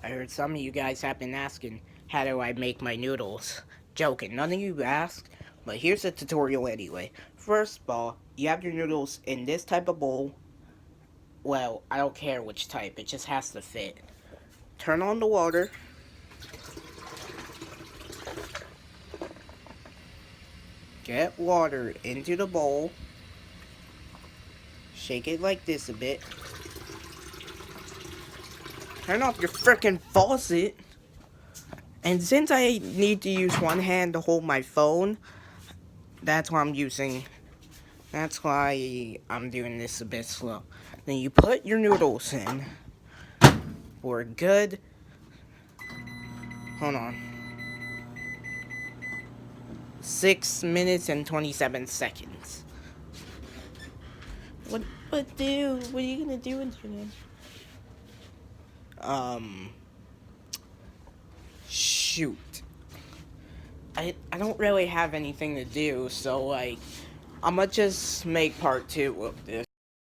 I heard some of you guys have been asking, how do I make my noodles? Joking, none of you asked, but here's a tutorial anyway. First of all, you have your noodles in this type of bowl. Well, I don't care which type, it just has to fit. Turn on the water. Get water into the bowl. Shake it like this a bit. Turn off your frickin' faucet. And since I need to use one hand to hold my phone, that's why I'm using. That's why I'm doing this a bit slow. Then you put your noodles in for a good. Hold on. 6 minutes and 27 seconds. What? What do? What are you gonna do, Internet? Shoot. I don't really have anything to do, so like, I'ma just make part 2 of this.